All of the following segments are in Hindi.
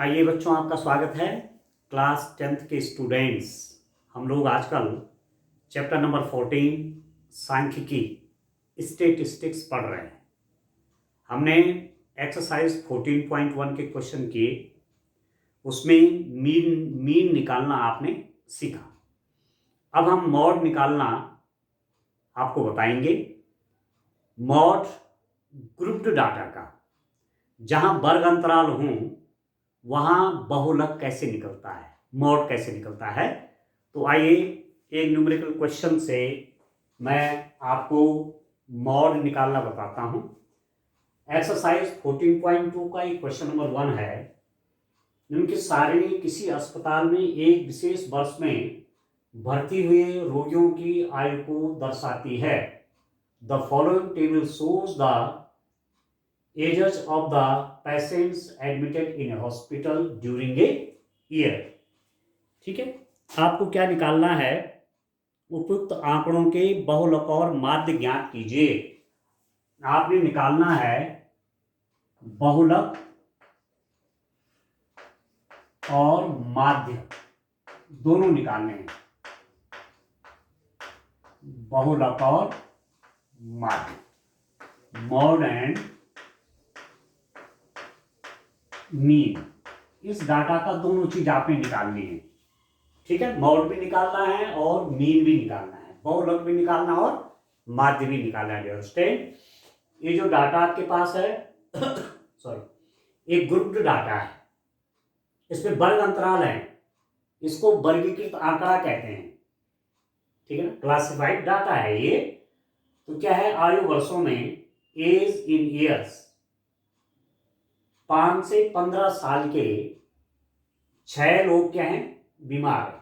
आइए बच्चों, आपका स्वागत है। क्लास 10th के स्टूडेंट्स, हम लोग आजकल चैप्टर नंबर 14 सांख्यिकी स्टेटिस्टिक्स पढ़ रहे हैं। हमने एक्सरसाइज 14.1 के क्वेश्चन किए, उसमें मीन निकालना आपने सीखा। अब हम मॉड निकालना आपको बताएंगे। मॉड ग्रुप्ड डाटा का, जहां वर्ग अंतराल हों वहां बहुलक कैसे निकलता है, मॉड कैसे निकलता है। तो आइए एक न्यूमेरिकल क्वेश्चन से मैं आपको मॉड निकालना बताता हूं। एक्सरसाइज 14.2 का एक क्वेश्चन नंबर 1 है। उनकी सारणी किसी अस्पताल में एक विशेष वर्ष में भर्ती हुए रोगियों की आयु को दर्शाती है। The following table shows the ages of the patients admitted in a hospital during a year। ठीक है, आपको क्या निकालना है? उपयुक्त आंकड़ों के बहुलक और माध्य ज्ञात कीजिए। आपने निकालना है बहुलक और माध्य, दोनों निकालने हैं। बहुलक और माध्य, मॉड एंड मीन, इस डाटा का दोनों चीज आपने निकालनी है। ठीक है, मॉड भी निकालना है और मीन भी निकालना है, बहुलक भी निकालना और माध्य भी निकालना है। अंडरस्टैंड? ये जो डाटा आपके पास है सॉरी, एक ग्रुप्ड डाटा है, इसमें वर्ग अंतराल है, इसको वर्गीकृत आंकड़ा कहते हैं। ठीक है ना, क्लासिफाइड डाटा है ये। तो क्या है, आयु वर्षों में, एज इन ईयर्स, 5 से 15 साल के 6 लोग क्या हैं, बीमार है,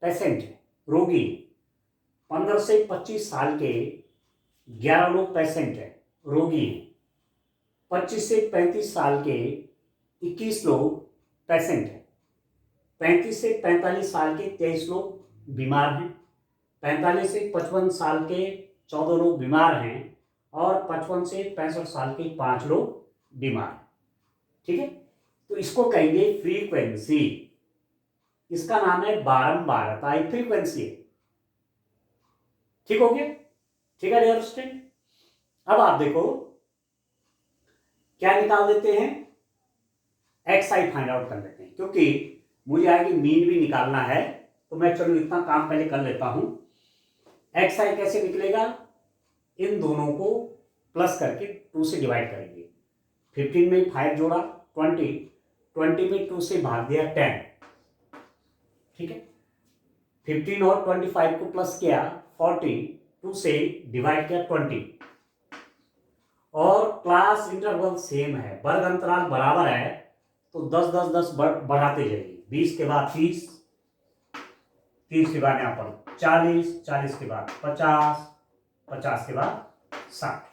पेशेंट है, रोगी। 15 से 25 साल के 11 लोग पेशेंट है, रोगी हैं। 25 से 35 साल के 21 लोग पेशेंट है। 35 से 45 साल के 23 लोग बीमार हैं। 45 से 55 साल के 14 लोग बीमार हैं और 55 से 65 साल के 5 लोग बीमार हैं। ठीक है, तो इसको कहेंगे फ्रीक्वेंसी। इसका नाम है बारंबारता, एक फ्रीक्वेंसी है। ठीक हो गया? ठीक है डियर स्टूडेंट, अब आप देखो क्या निकाल देते हैं, एक्स आई फाइंड आउट कर लेते हैं, क्योंकि मुझे आगे मीन भी निकालना है। तो मैं चलो इतना काम पहले कर लेता हूं। एक्स आई कैसे निकलेगा, इन दोनों को प्लस करके 2 से डिवाइड करेंगे। 15 में 5 जोड़ा 20, 20 में 2 से भाग दिया 10। ठीक है, 15 और 25 को प्लस किया 40, 2 से डिवाइड किया 20। और क्लास इंटरवल सेम है, वर्ग अंतराल बराबर है, तो 10 10 10 बढ़ाते जाइए। 20 के बाद 30, 30 के बाद यहाँ पर 40, 40 के बाद 50, 50 के बाद 60।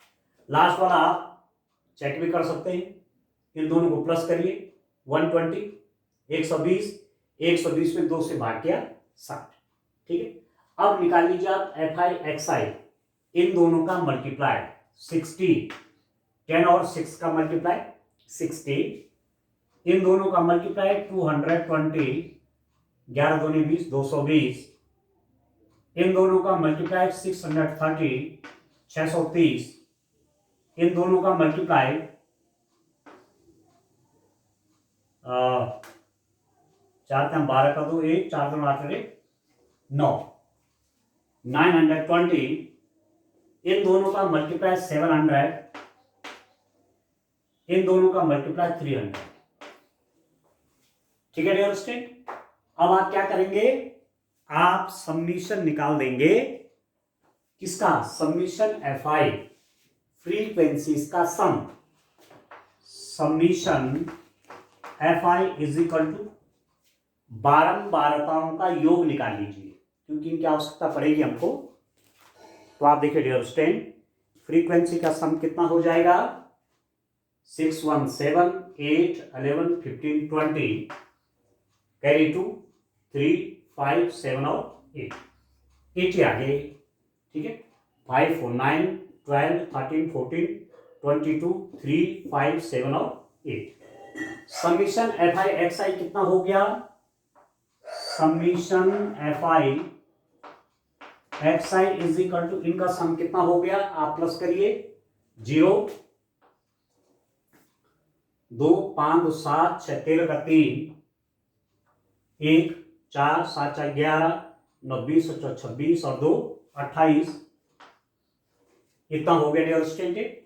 लास्ट वाला आप चेक भी कर सकते हैं, इन दोनों को प्लस करिए 120, 120, 120 में 2 से भाग किया 60। ठीक है, अब निकाल लीजिए आप एफ आई एक्स आई, इन दोनों का मल्टीप्लाई 60, 10 और 6 का मल्टीप्लाई 60, इन दोनों का मल्टीप्लाई 220, 11 दूनी 20, 220, इन दोनों का मल्टीप्लाई 630, 630, इन दोनों का मल्टीप्लाई 4 का 12 का 2, 1 4 2 8 9, 920, इन दोनों का मल्टीप्लाई 700, इन दोनों का मल्टीप्लाई 300। ठीक है डियर स्टूडेंट, अब आप क्या करेंगे, आप समीशन निकाल देंगे। किसका? समीशन एफ आई, फ्रीक्वेंसीज का sum. Summation f i is equal to बारंबारताओं का योग निकाल लीजिए, क्योंकि इनकी आवश्यकता पड़ेगी हमको। तो आप देखिए डियर स्टूडेंट, फ्रीक्वेंसी का सम कितना हो जाएगा, 6 1 7 8 11 15 20, कैरी 2 3 5 7 और 8, 80 आ गए। ठीक है, 5 4 9 12 13 14 22 3 5 7 और 8, summation f i x i कितना हो गया, summation f i x i is equal to, इनका सम कितना हो गया, आप प्लस करिए, 0 2 5 2 7 6 13 का 3 1 4 7 4 11 9 20 और 26 और 2 28, इतना हो गया डियर स्टूडेंट।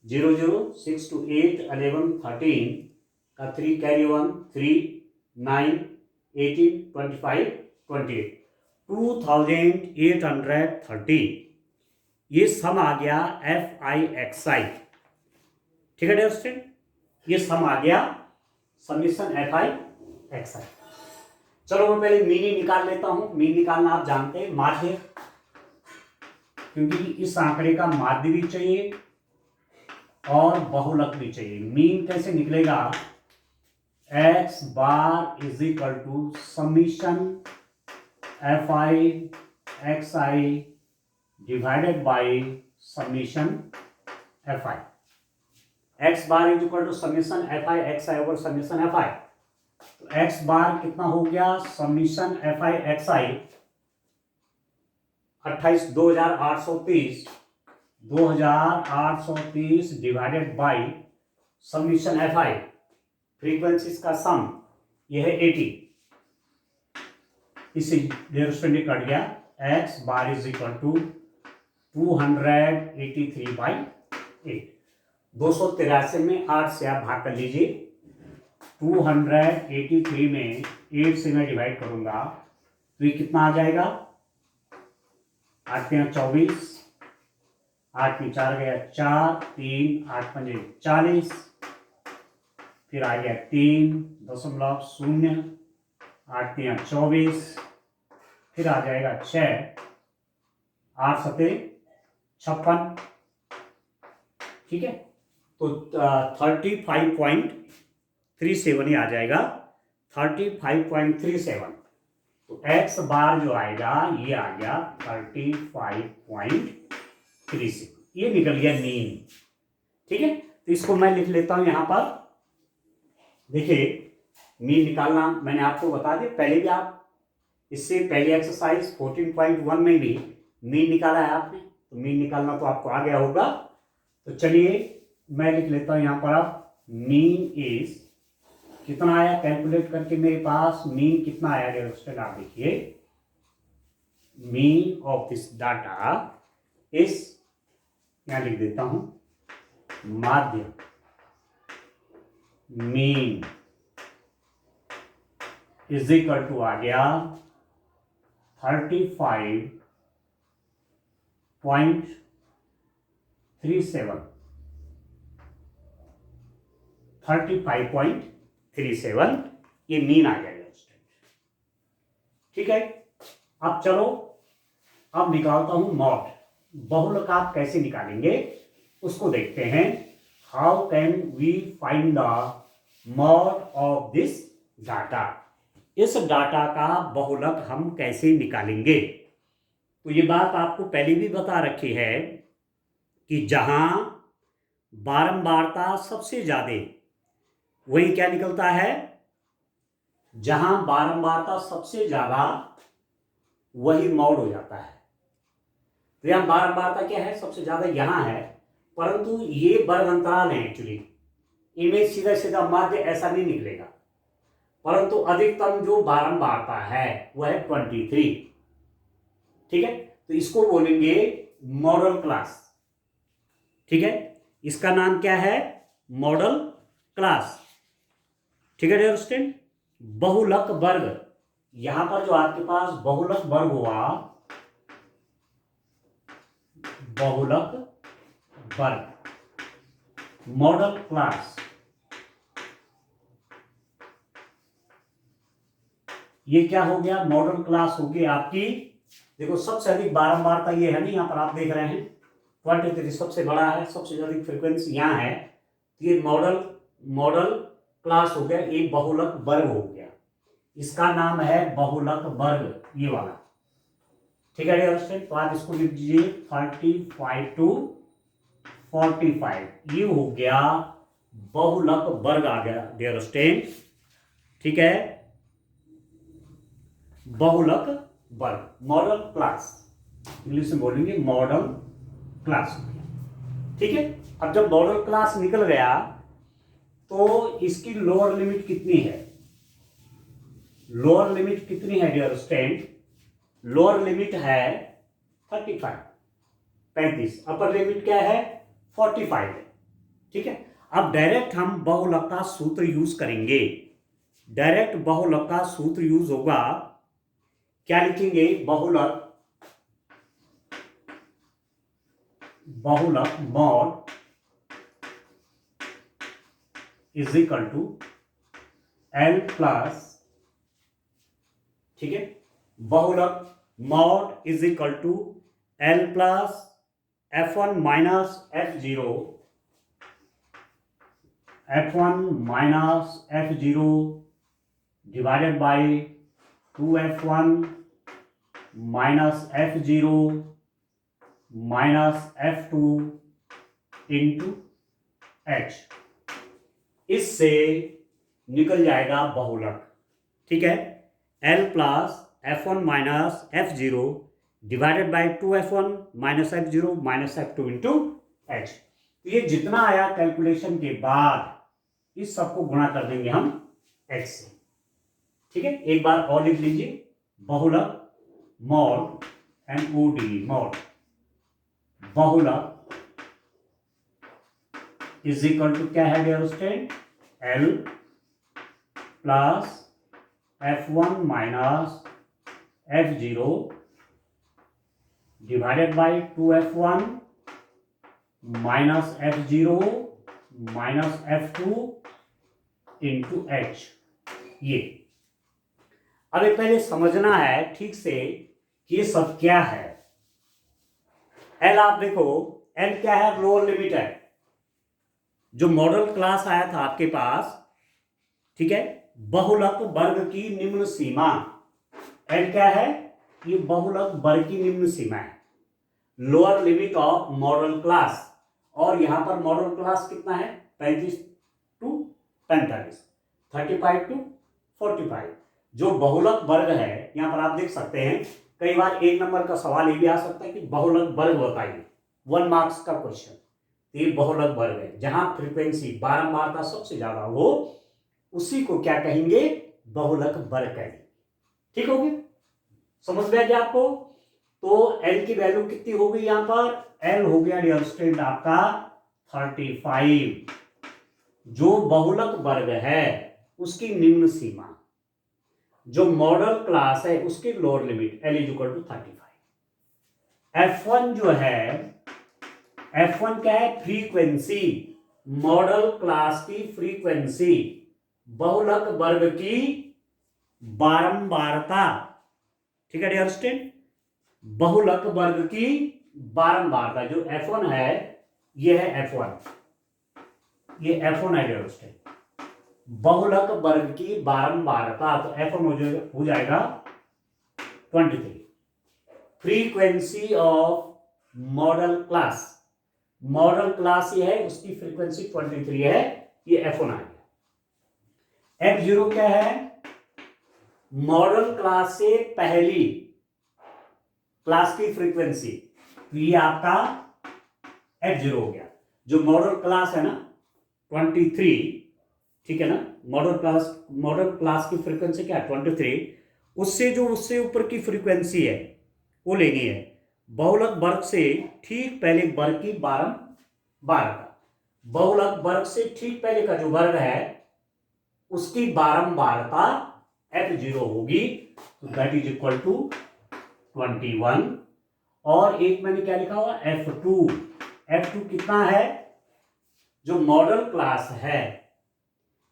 0 0 6 2 8 11 13 का 3 कैरी 1 3 9 18 25 28 2830, ये सम आ गया एफ आई एक्स आई। ठीक है डियर स्टूडेंट, ये सम आ गया समीशन एफ आई एक्स आई। चलो मैं पहले मीन निकाल लेता हूं। मीन निकालना आप जानते हैं, माध्य, क्योंकि इस आंकड़े का माध्य भी चाहिए और बहुलक भी चाहिए। मीन कैसे निकलेगा, x bar is equal to summation f i x i divided by summation f i. X bar is equal to summation f i x i over summation f i. तो एक्स बार कितना हो गया, summation f i x i 28,830 divided by summation f i, frequencies का सम यह है 80। इसी डियर स्टूडेंट कट गया, x bar is equal to 283/8। 283 में 8 से आप भाग कर लीजिए, 283 में 8 से मैं डिवाइड करूंगा तो ये कितना आ जाएगा, 8 में 24, 8 में 4 गया 4 3 8 5 40, फिर आ गया 3.0, 8 में 24, फिर आ जाएगा 6 8 7 56। ठीक है, तो 35.37 ही आ जाएगा, 35.37। तो एक्स बार जो आएगा ये आ गया 35.37, ये निकल गया मीन। ठीक है, तो इसको मैं लिख लेता हूं यहां पर। देखिए मीन निकालना मैंने आपको बता दिया, पहले भी आप इससे पहले एक्सरसाइज 14.1 में भी मीन निकाला है आपने, तो मीन निकालना तो आपको आ गया होगा। तो चलिए मैं लिख लेता हूं यहां पर, आप मीन इज कितना आया, कैलकुलेट करके मेरे पास मीन कितना आया डियर स्टूडेंट, आप देखिए mean of this data is, यहां लिख देता हूं माध्य, मीन इज इक्वल टू आ गया 35.37, 35.37 ये मीन आ गया। ठीक है, अब चलो अब निकालता हूं मॉड। बहुलक आप कैसे निकालेंगे उसको देखते हैं। How can we find the mode of this data, इस डाटा का बहुलक हम कैसे निकालेंगे। तो ये बात आपको पहले भी बता रखी है कि जहां बारंबारता सबसे ज्यादा, वही क्या निकलता है, जहां बारंबारता सबसे ज्यादा वही मॉड हो जाता है। तो यहां बारंबारता क्या है, सबसे ज्यादा यहां है, परंतु ये वर्ग अंतराल है एक्चुअली, इनमें सीधा सीधा माध्य ऐसा नहीं निकलेगा, परंतु अधिकतम जो बारंबारता है वह है 23। ठीक है, तो इसको बोलेंगे मॉडल क्लास। ठीक है, इसका नाम क्या है, मॉडल क्लास। ठीक है डियर स्टूडेंट, बहुलक वर्ग, यहां पर जो आपके पास बहुलक वर्ग हुआ, बहुलक वर्ग मॉडल क्लास, ये क्या हो गया, मॉडल क्लास हो गई आपकी। देखो सबसे अधिक बारंबारता ये है ना, यहां पर आप देख रहे हैं 23 सबसे बड़ा है, सबसे अधिक फ्रीक्वेंसी यहां है, तो ये मॉडल क्लास हो गया, एक बहुलक वर्ग हो गया, इसका नाम है बहुलक वर्ग, ये वाला। ठीक है डियर स्टूडेंट, तो आप इसको लिख दीजिए 35 to 45, ये हो गया बहुलक वर्ग आ गया डियर स्टूडेंट, ठीक है, बहुलक वर्ग, मॉडल क्लास, इंग्लिश में बोलेंगे मॉडल क्लास, ठीक है। अब जब मॉडल क्लास निकल गया तो इसकी लोअर लिमिट कितनी है, लोअर लिमिट कितनी है डियर स्टूडेंट, लोअर लिमिट है 35, अपर लिमिट क्या है 45 है, ठीक है। अब डायरेक्ट हम बहुलक का सूत्र यूज करेंगे, डायरेक्ट बहुलक का सूत्र यूज होगा, क्या लिखेंगे, बहुलक, बहुलक mode is equal to L plus, ठीक है, बहुलक mode is equal to L plus F1 minus F0, F1 minus F0 divided by 2F1 minus F0 minus F2 into H, इससे निकल जाएगा बहुलक, ठीक है, L plus F1 minus F0 divided by 2F1 minus F0 minus F2 into H। ये जितना आया कैलकुलेशन के बाद इस सबको गुणा कर देंगे हम H से, ठीक है। एक बार और लिख लीजिए, बहुलक मॉड MOD मॉड बहुलक इज इक्वल टू क्या है dear student, L plus F1 minus F0 divided by 2F1 minus F0 minus F2 into H। ये अब पहले समझना है ठीक से कि ये सब क्या है। L आप देखो, L क्या है, लोअर लिमिट है, जो मॉडल क्लास आया था आपके पास, ठीक है, बहुलक वर्ग की निम्न सीमा, L क्या है, ये बहुलक वर्ग की निम्न सीमा है, lower limit of model class, और यहां पर मॉडल क्लास कितना है 35 टू 45, 35 टू 45, जो बहुलक वर्ग है, यहां पर आप देख सकते हैं, कई बार एक नंबर का सवाल ये भी आ सकता है कि बहुलक वर्ग बताइए, 1 मार्क्स का क्वेश्चन, ये बहुलक वर्ग है, जहां फ्रीक्वेंसी बारंबारता सबसे ज्यादा हो उसी को क्या कहेंगे, बहुलक वर्ग कहेंगे, ठीक होगी, समझ में आ गया आपको। तो L की वैल्यू कितनी हो गई, यहां पर L हो गया डियर स्टूडेंट आपका 35, जो बहुलक वर्ग है उसकी निम्न सीमा, जो मॉडल क्लास है उसकी lower limit L is equal to 35। F1 जो है, F1 क्या है, फ्रीक्वेंसी, मॉडल क्लास की फ्रीक्वेंसी, बहुलक वर्ग की बारंबारता, ठीक है डियर स्टूडेंट, बहुलक वर्ग की बारंबारता, जो F1 है, ये है F1, ये F1 है डियर स्टूडेंट, बहुलक वर्ग की बारंबारता, तो F1 हो जाएगा 23, frequency of model class, modal class ये है, उसकी फ्रीक्वेंसी 23 है, ये F1 आ गया। F0 क्या है, मॉडल क्लास से पहली क्लास की फ्रीक्वेंसी, तो ये आपका F0 हो गया, जो मॉडल क्लास है ना 23, ठीक है ना, मॉडल क्लास की फ्रीक्वेंसी क्या है 23, उससे ऊपर की फ्रीक्वेंसी है वो लेनी है, बहुलक वर्ग से ठीक पहले वर्ग की बारंबारता, बहुलक वर्ग से ठीक पहले का जो वर्ग है उसकी बारंबारता F0 होगी, तो दैट इज इक्वल टू 21, और एक मैंने क्या लिखा हुआ F2 कितना है, जो मॉडल क्लास है,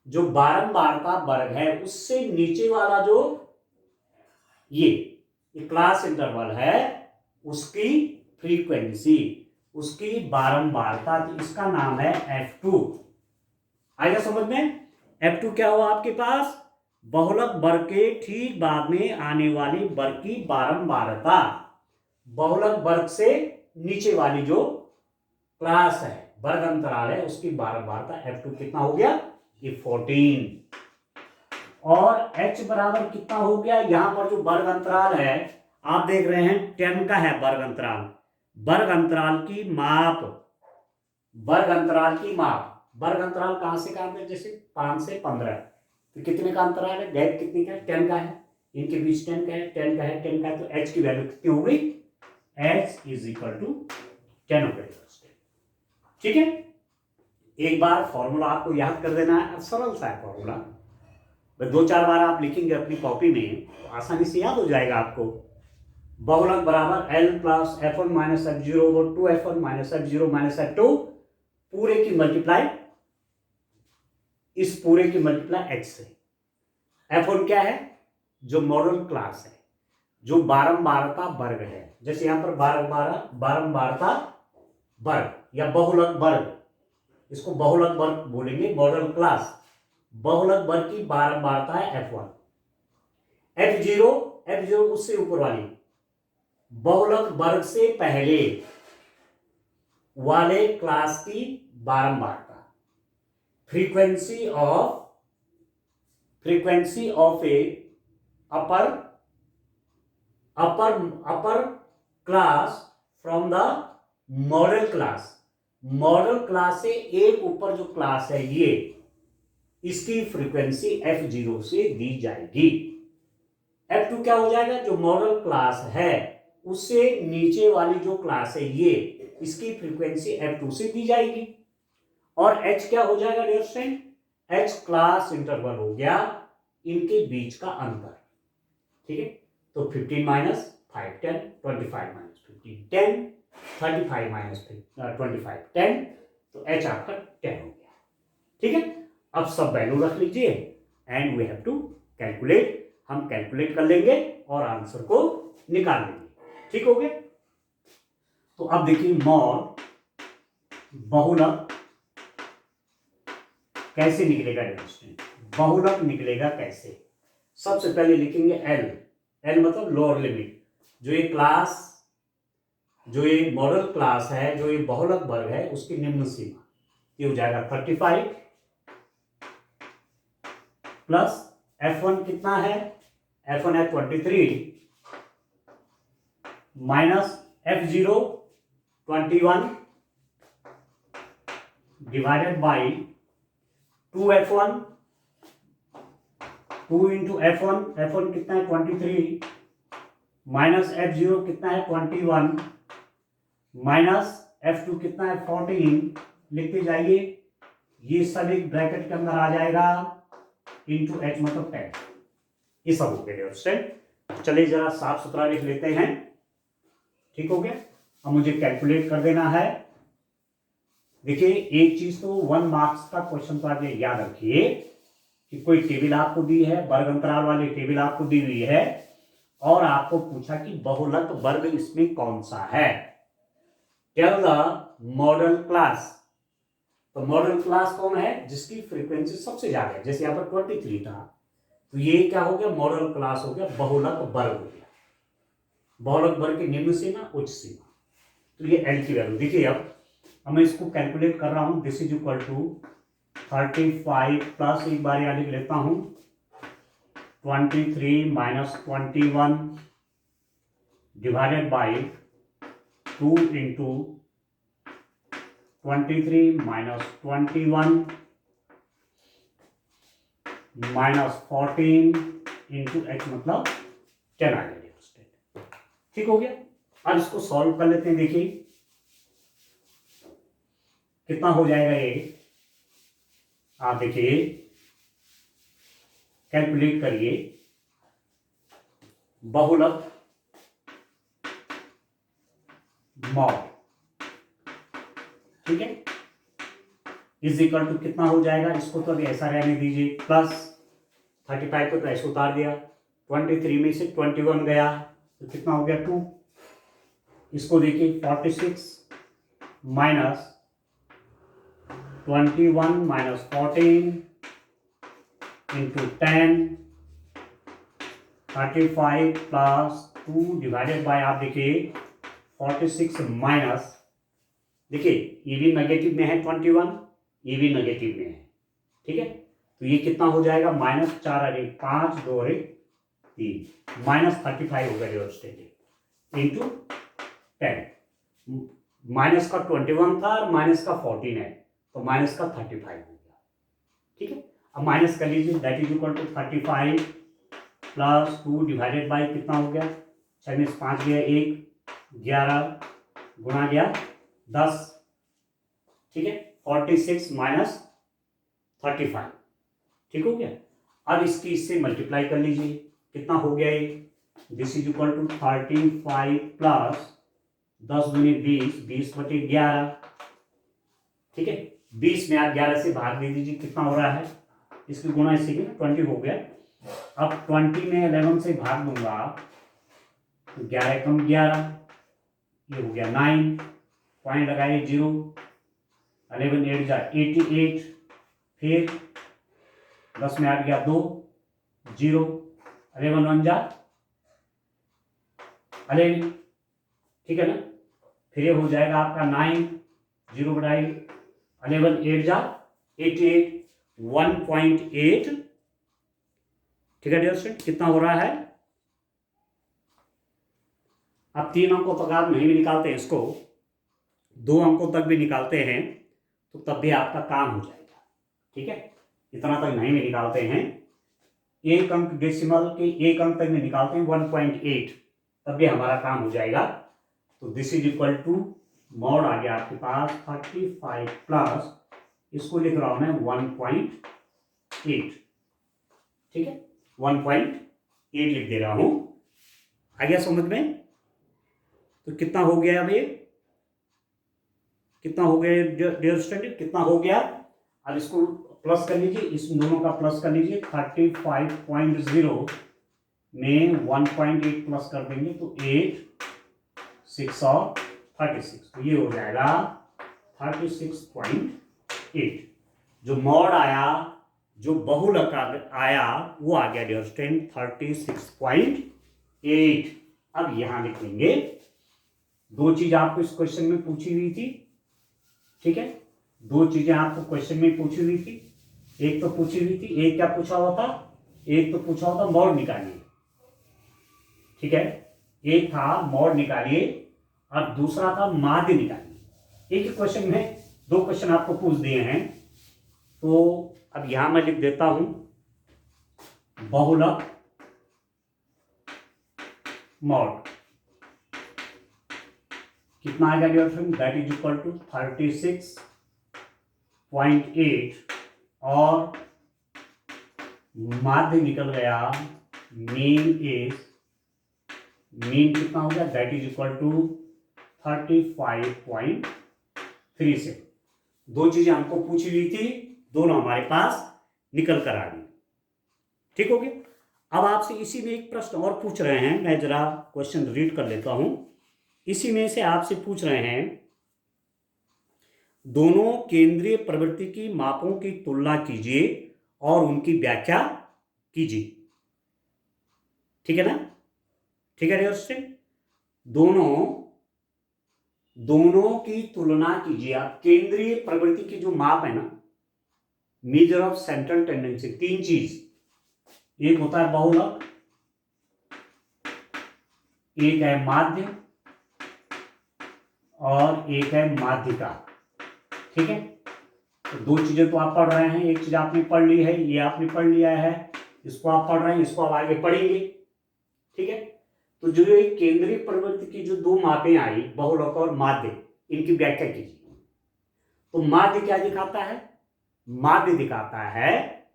जो बारंबारता वर्ग है उससे नीचे वाला जो ये क्लास इंटरवल है उसकी फ्रीक्वेंसी, उसकी बारंबारता, तो इसका नाम है F2। आएगा समझ में, F2 क्या हुआ आपके पास, बहुलक वर्ग के ठीक बाद में आने वाली वर्ग की बारंबारता, बहुलक वर्ग से नीचे वाली जो क्लास है वर्ग अंतराल है उसकी बारंबारता F2 कितना हो गया, ये 14। और H बराबर कितना हो गया, यहां पर जो वर्ग अंतराल है आप देख रहे हैं 10 का है वर्ग अंतराल। वर्ग अंतराल की माप, वर्ग अंतराल की माप, वर्ग अंतराल कहां से कहां तक, जैसे 5 से 15, तो कितने का अंतराल है, गैप कितने का है, 10 का है, इनके बीच 10 का है, 10 का है, 10 का है, तो H की वैल्यू कितनी हो गई, H इज इक्वल टू 10 हो गई। ठीक है, एक बार फॉर्मूला आपको याद कर देना है, अब सरल सा है फॉर्मूला, 2-4 बार आप लिखेंगे अपनी कॉपी में तो आसानी से याद हो जाएगा आपको। बहुलक बराबर L plus F1 minus F0 over 2F1 minus F0 minus F2 पूरे की मल्टीप्लाई, इस पूरे की मल्टीप्लाई H से। F1 क्या है, जो मॉडल क्लास है, जो बारंबारता वर्ग है, जैसे यहां पर बारंबारता वर्ग या बहुलक वर्ग, इसको बहुलक वर्ग बोलेंगे, मॉडल क्लास बहुलक वर्ग की बारंबारता है F1। F0 उससे ऊपर वाली बहुलक वर्ग से पहले वाले क्लास की बारंबारता, frequency of a upper class from the modal class, modal class से एक ऊपर जो क्लास है ये, इसकी फ्रीक्वेंसी F0 से दी जाएगी। F2 क्या हो जाएगा, जो मॉडल क्लास है उससे नीचे वाली जो क्लास है ये, इसकी फ्रीक्वेंसी F2 से दी जाएगी। और H क्या हो जाएगा dear student, H class interval हो गया इनके बीच का अंतर। ठीक है, तो 15 माइनस 5 10, 25 माइनस 15 10, 35 माइनस 25 10, तो H आपका 10 हो गया। ठीक है, अब सब वैल्यू रख लीजिए and we have to calculate, हम कैलकुलेट कर लेंगे और आंसर को निकाल लेंगे। ठीक हो गया, तो अब देखिए मॉड बहुलक कैसे निकलेगा, बहुलक निकलेगा कैसे। सबसे पहले लिखेंगे एल मतलब लोअर लिमिट, जो ये क्लास, जो ये मॉडल क्लास है, जो ये बहुलक वर्ग है उसकी निम्न सीमा, ये हो जाएगा 35 प्लस F1 कितना है, F1 है 23 minus F0 21 divided by 2F1, 2 into F1 कितना है 23 माइनस F0 कितना है 21 माइनस F2 कितना है 14, लिखते जाइए, ये सब एक ब्रैकेट के अंदर आ जाएगा, इंटू H मतलब 10, ये सब हो गया। चलिए जरा साफ सुथरा लिख लेते हैं। ठीक हो गया, अब मुझे कैलकुलेट कर देना है। देखिए एक चीज तो 1 मार्क्स का क्वेश्चन तो आप ये याद रखिए कि कोई टेबल आपको दी है, वर्ग अंतराल वाली टेबल आपको दी हुई है और आपको पूछा कि बहुलक वर्ग इसमें कौन सा है, टेल द मॉडल क्लास। तो मॉडल क्लास कौन है, जिसकी फ्रीक्वेंसी सबसे ज्यादा है, जैसे यहां पर 23 था, तो ये क्या हो गया, मॉडल क्लास हो गया, बहुलक वर्ग हो गया, बहुलक वर्ग की निम्न सीमा उच्च सीमा, तो ये एल की वैल्यू। देखिए अब मैं इसको कैलकुलेट कर रहा हूं, this is equal to 35 plus, एक बार यहां लिख लेता हूं 23 minus 21 divided by 2 into 23 minus 21 minus 14 into H मतलब 10 आ जाएगा। ठीक हो गया, अब इसको सॉल्व कर लेते हैं। देखिए कितना हो जाएगा ये, आप देखिए कैलकुलेट करिए, बहुलक मॉड, ठीक है, इज इक्वल टू कितना हो जाएगा, इसको तो अभी ऐसा रहने दीजिए, प्लस 35 को तो ऐसे उतार दिया, 23 में से 21 गया तो कितना हो गया 2, इसको देखिए 46 minus 21 minus 14 into 10, 35 plus 2 divided by, आप देखिए 46 माइनस देखिए ये भी नेगेटिव में है 21, ये भी नेगेटिव में है, ठीक है। तो ये कितना हो जाएगा, -4 और 1 5 2 और 1 3, -35 होगा डिवाइडेड इंटू 10। माइनस का 21 था और माइनस का 14 है, तो माइनस का 35 हो गया, ठीक है। अब माइनस कर लीजिए, that is equal to 35 plus 2 divided by कितना हो गया, 6 में 5 गया 1, 11 गुणा गया 10, ठीक है। 46 माइनस 35, ठीक हो गया। अब इसकी इससे मल्टीप्लाई कर लीजिए, कितना हो गया ये, this is equal to 35 plus 10 दूनी 20, 20/11, ठीक है। 20 में आप 11 से भाग दे दीजिए, कितना हो रहा है, इसकी गुणा इससे 20 हो गया। अब 20 में 11 से भाग दूंगा तो 11 कम 11, ये हो गया 9, पॉइंट लगाइए 0, 11 8 जा 88, फिर 10 में 8 गया 2, 0, 11 1 जा 11, ठीक है ना। फिर ये हो जाएगा आपका 9, 0/8, 11 8 जा 88, 1.8, ठीक है डियर स्टूडेंट, कितना हो रहा है। अब 3 अंकों तक आप नहीं भी निकालते हैं इसको, 2 अंकों तक भी निकालते हैं तो तब भी आपका काम हो जाएगा, ठीक है। इतना तक नहीं भी निकालते हैं, एक अंक डेसिमल के एक अंक तक भी निकालते हैं 1.8, तब भी हमारा काम हो जाएगा। तो this is equal to mode आ गया आपके पास 35 प्लस, इसको लिख रहा हूं मैं 1.8, ठीक है, 1.8 लिख दे रहा हूं, आ गया समझ में। तो कितना हो गया, अब ये कितना हो गया डियर स्टूडेंट, कितना हो गया। अब इसको प्लस कर लीजिए, इस दोनों का प्लस कर लीजिए, 35.0 में 1.8 प्लस कर देंगे तो 8 6 और 36, तो ये हो जाएगा 36.8। जो मॉड आया, जो बहुलक आया, वो आ गया डियर स्टूडेंट 36.8। अब यहां लिख लेंगे, दो चीज आपको इस क्वेश्चन में पूछी हुई थी, ठीक है, दो चीजें आपको क्वेश्चन में पूछी हुई थी। एक तो पूछी हुई थी, एक क्या पूछा हुआ था, एक तो पूछा हुआ था मॉड निकालिए, ठीक है, एक था मॉड निकालिए और दूसरा था माध्य निकालिए। एक ही क्वेश्चन में दो क्वेश्चन आपको पूछ दिए हैं। तो अब यहां मैं लिख देता हूं बहुलक मॉड, कितना आ गया दैट इज इक्वल टू 36.8 और माध्य निकल गया मीन कितना हो गया, दैट इज इक्वल टू 35.37। दो चीजें हमको पूछी हुई थी, दोनों हमारे पास निकल कर आ गई, ठीक हो गया। अब आपसे इसी में एक प्रश्न और पूछ रहे हैं, मैं जरा क्वेश्चन रीड कर लेता हूं। इसी में से आपसे पूछ रहे हैं, दोनों केंद्रीय प्रवृत्ति की मापों की तुलना कीजिए और उनकी व्याख्या कीजिए, ठीक है ना, ठीक है स्टूडेंट। दोनों की तुलना कीजिए। आप केंद्रीय प्रवृत्ति की जो माप है ना, मेजर ऑफ सेंट्रल टेंडेंसी, तीन चीज, एक होता है बहुलक, एक है माध्य और एक है माध्यिका, ठीक है। तो दो चीजें तो आप पढ़ रहे हैं, एक चीज आपने पढ़ ली है, ये आपने पढ़ लिया है, इसको आप पढ़ रहे हैं, इसको आप आगे पढ़ेंगे, ठीक है। तो जो ये केंद्रीय प्रवृत्ति की जो दो मापें आई, बहुलक और माध्य, इनकी व्याख्या कीजिए। तो माध्य क्या दिखाता है, माध्य दिखाता है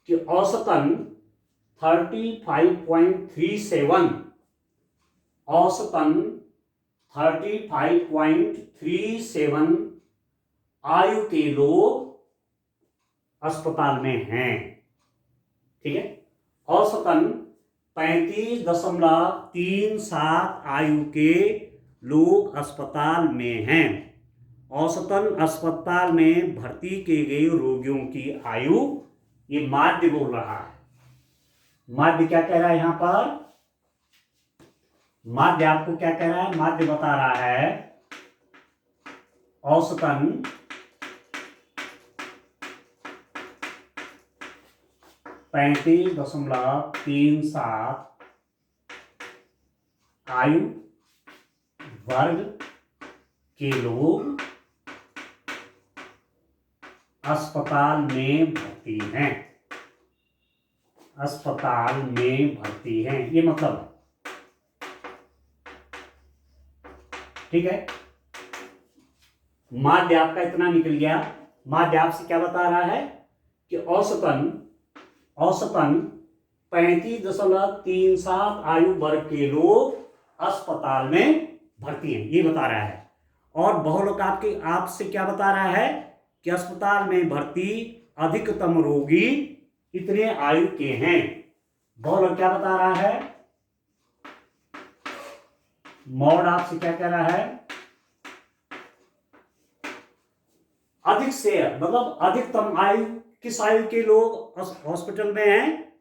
कि औसतन 35.37, औसतन 35.37 आयु के लोग अस्पताल में हैं, ठीक है। औसतन 35.37 आयु के लोग अस्पताल में हैं। औसतन अस्पताल में भर्ती किए गए रोगियों की आयु, ये माध्य बोल रहा है। माध्य क्या कह रहा है यहां पर, माध्य आपको क्या कह रहा है, माध्य बता रहा है औसतन 35.37 आयु वर्ग के लोग अस्पताल में भर्ती हैं। अस्पताल में भर्ती हैं, ये मतलब है। ठीक है, माध्य आपका इतना निकल गया। माध्य आपसे क्या बता रहा है कि औसतन 35.37 आयु वर्ग के लोग अस्पताल में भर्ती हैं, ये बता रहा है। और बहुलक आपसे क्या बता रहा है कि अस्पताल में भर्ती अधिकतम रोगी इतने आयु के हैं। बहुलक क्या बता रहा है, मॉड आपसे क्या कह रहा है, अधिक से मतलब अधिकतम आयु किस आयु के लोग हॉस्पिटल में हैं,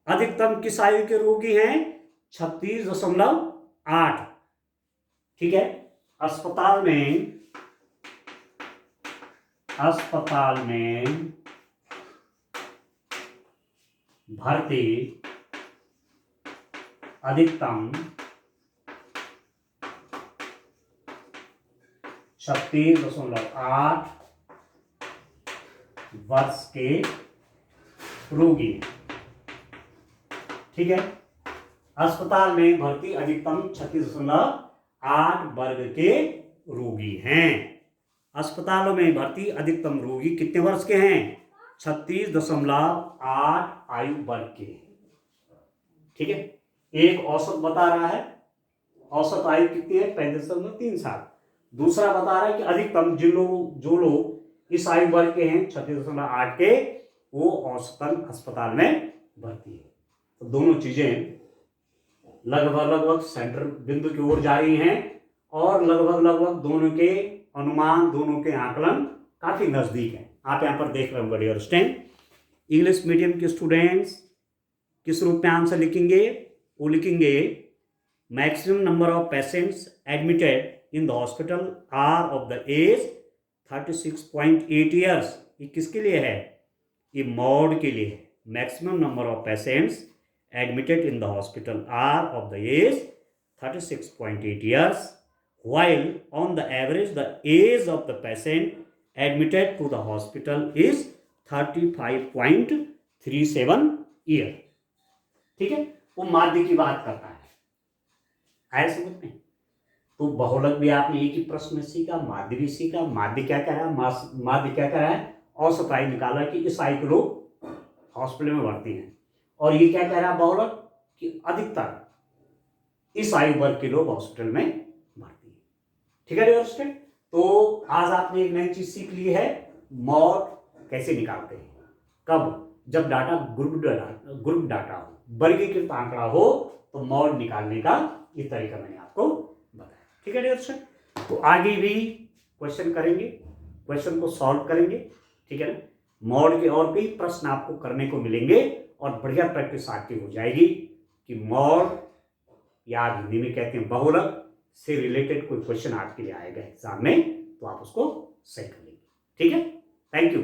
अधिकतम किस आयु के रोगी हैं, 36.8। ठीक है, अस्पताल में भर्ती अधिकतम 36.8 वर्ष के रोगी। ठीक है, अस्पताल में भर्ती अधिकतम 36.8 वर्ग के रोगी हैं। अस्पतालों में भर्ती अधिकतम रोगी कितने वर्ष के हैं, 36.8 आयु वर्ग के। ठीक है, एक औसत बता रहा है, औसत आयु कितनी है, 35.37। दूसरा बता रहा है कि अधिकतम जो लोग इस आयु वर्ग के हैं 36.8 के, वो औसतन अस्पताल में भर्ती है। तो दोनों चीजें लगभग सेंटर बिंदु की ओर जा रही हैं और लगभग दोनों के अनुमान, दोनों के आकलन काफी नजदीक हैं। आप यहां पर देख रहे होंगे डियर स्टूडेंट। इंग्लिश मीडियम के स्टूडेंट्स किस रूप में आंसर लिखेंगे, वो लिखेंगे maximum number of patients admitted in the hospital are of the age 36.8 years. ये किसके लिए है, ये मॉड के लिए है। Maximum number of patients admitted in the hospital are of the age 36.8 years, while on the average the age of the patient admitted to the hospital is 35.37 year। ठीक है, वो माध्य की बात करता है, आया समझ में। तो बहुलक भी आपने एक ही प्रश्न में सीखा, माध्य भी सीखा। माध्य क्या कह रहा है, माध्य क्या कह रहा है, औसत आयु निकाला कि इस आयु के लोग हॉस्पिटल में भर्ती हैं। और ये क्या कह रहा है बहुलक कि अधिकतर इस आयु वर्ग के लोग हॉस्पिटल में भर्ती हैं। ठीक है डियर स्टूडेंट, तो आज आपने एक नई चीज सीख ली है, मॉड कैसे निकालते हैं। कब, जब डाटा ग्रुप डाटा हो, वर्गीकृत आंकड़ा हो, तो मॉड निकालने का ये तरीका मैंने आपको बताया। ठीक है डियर स्टूडेंट, तो आगे भी क्वेश्चन करेंगे, क्वेश्चन को सॉल्व करेंगे। ठीक है ना, मॉड के और कई प्रश्न आपको करने को मिलेंगे और बढ़िया प्रैक्टिस आपकी हो जाएगी कि मॉड या हिंदी में कहते हैं बहुलक से रिलेटेड कोई क्वेश्चन आपके लिए आएगा एग्जाम में, तो आप उसको सही कर लेंगे। ठीक है, थैंक यू।